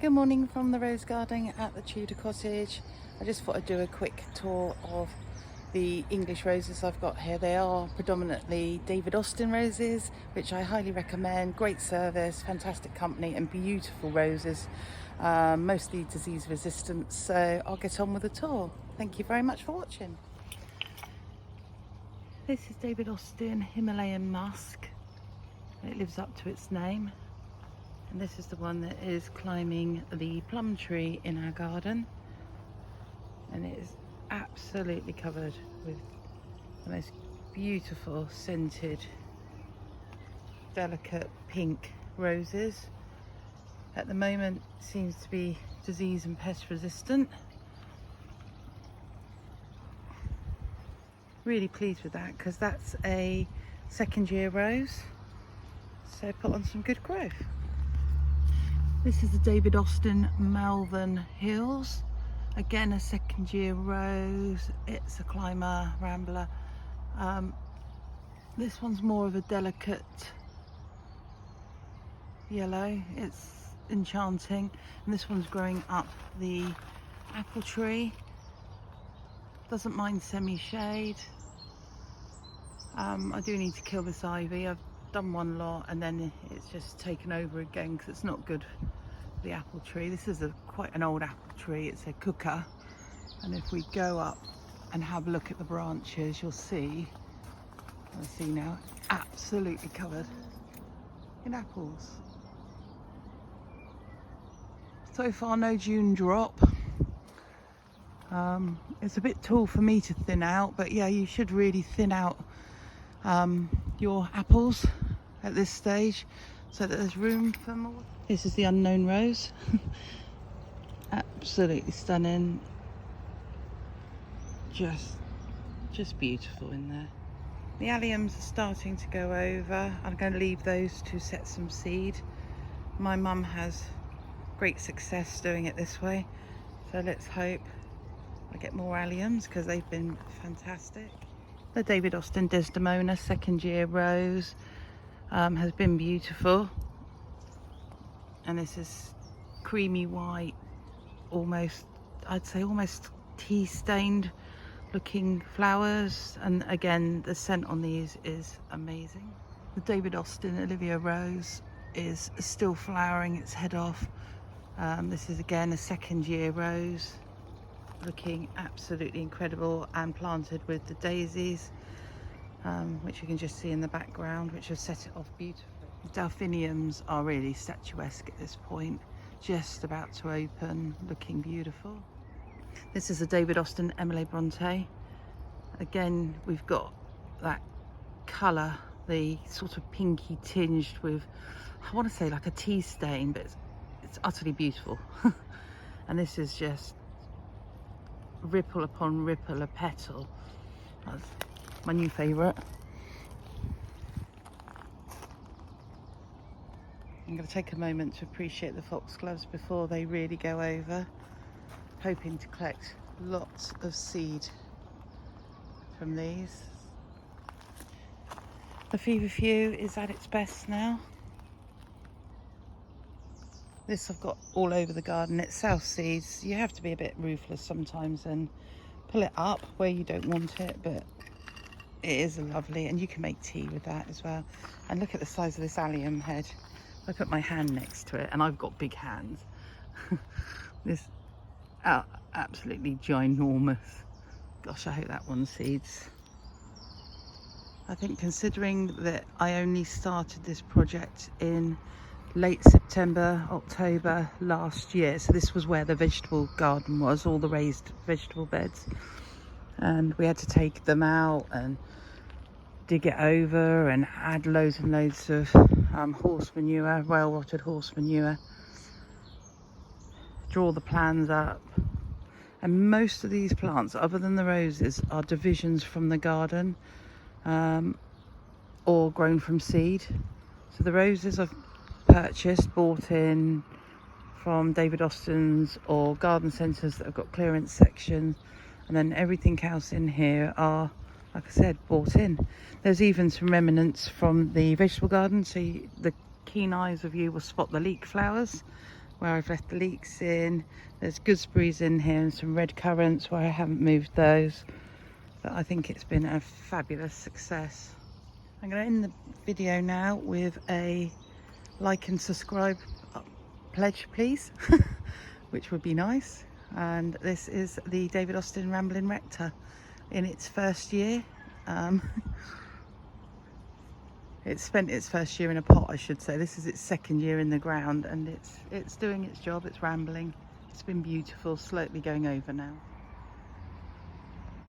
Good morning from the rose garden at the Tudor cottage. I just thought I'd do a quick tour of the English roses I've got here. They are predominantly David Austin roses, which I highly recommend. Great service, fantastic company and beautiful roses, mostly disease resistant. So I'll get on with the tour. Thank you very much for watching. This is David Austin Himalayan Musk. It lives up to its name. And this is the one that is climbing the plum tree in our garden, and it is absolutely covered with the most beautiful scented delicate pink roses. At the moment it seems to be disease and pest resistant. Really pleased with that because that's a second year rose, so put on some good growth. This is the David Austin Malvern Hills. Again, a second year rose. It's a climber, rambler. This one's more of a delicate yellow. It's enchanting. And this one's growing up the apple tree. Doesn't mind semi-shade. I do need to kill this ivy. I've done one lot and then it's just taken over again because it's not good for the apple tree. This is quite an old apple tree. It's a cooker, and if we go up and have a look at the branches, you'll see now, absolutely covered in apples. So far no June drop. It's a bit tall for me to thin out, but yeah, you should really thin out your apples at this stage so that there's room for more. This is the unknown rose. Absolutely stunning. Just beautiful in there. The alliums are starting to go over. I'm going to leave those to set some seed. My mum has great success doing it this way, so let's hope I get more alliums because they've been fantastic. The David Austin Desdemona second year rose has been beautiful, and this is creamy white, almost, I'd say almost tea stained looking flowers, and again the scent on these is amazing. The David Austin Olivia rose is still flowering its head off. This is again a second year rose, looking absolutely incredible, and planted with the daisies, which you can just see in the background, which have set it off beautifully. Delphiniums are really statuesque at this point, just about to open, looking beautiful. This is a David Austin Emily Bronte. Again, we've got that colour, the sort of pinky tinged with, I want to say like a tea stain, but it's utterly beautiful. And this is just ripple upon ripple of petal. That's my new favourite. I'm going to take a moment to appreciate the foxgloves before they really go over. Hoping to collect lots of seed from these. The feverfew is at its best now. This I've got all over the garden. It's south seeds. You have to be a bit ruthless sometimes and pull it up where you don't want it, but it is lovely, and you can make tea with that as well. And look at the size of this allium head. I put my hand next to it, and I've got big hands. This absolutely ginormous. Gosh, I hope that one seeds. I think, considering that I only started this project in late September, October last year, so this was where the vegetable garden was, all the raised vegetable beds, and we had to take them out and dig it over and add loads and loads of horse manure, well rotted horse manure, draw the plans up. And most of these plants, other than the roses, are divisions from the garden, or grown from seed. So the roses I've purchased, bought in from David Austin's or garden centres that have got clearance sections, and then everything else in here are, like I said, bought in. There's even some remnants from the vegetable garden, so the keen eyes of you will spot the leek flowers. where I've left the leeks in. There's gooseberries in here and some red currants where I haven't moved those. But I think it's been a fabulous success. I'm going to end the video now with a like and subscribe pledge, please, which would be nice. And this is the David Austin Rambling Rector in its first year. It spent its first year in a pot, I should say. This is its second year in the ground, and it's doing its job. It's rambling. It's been beautiful, slowly going over now.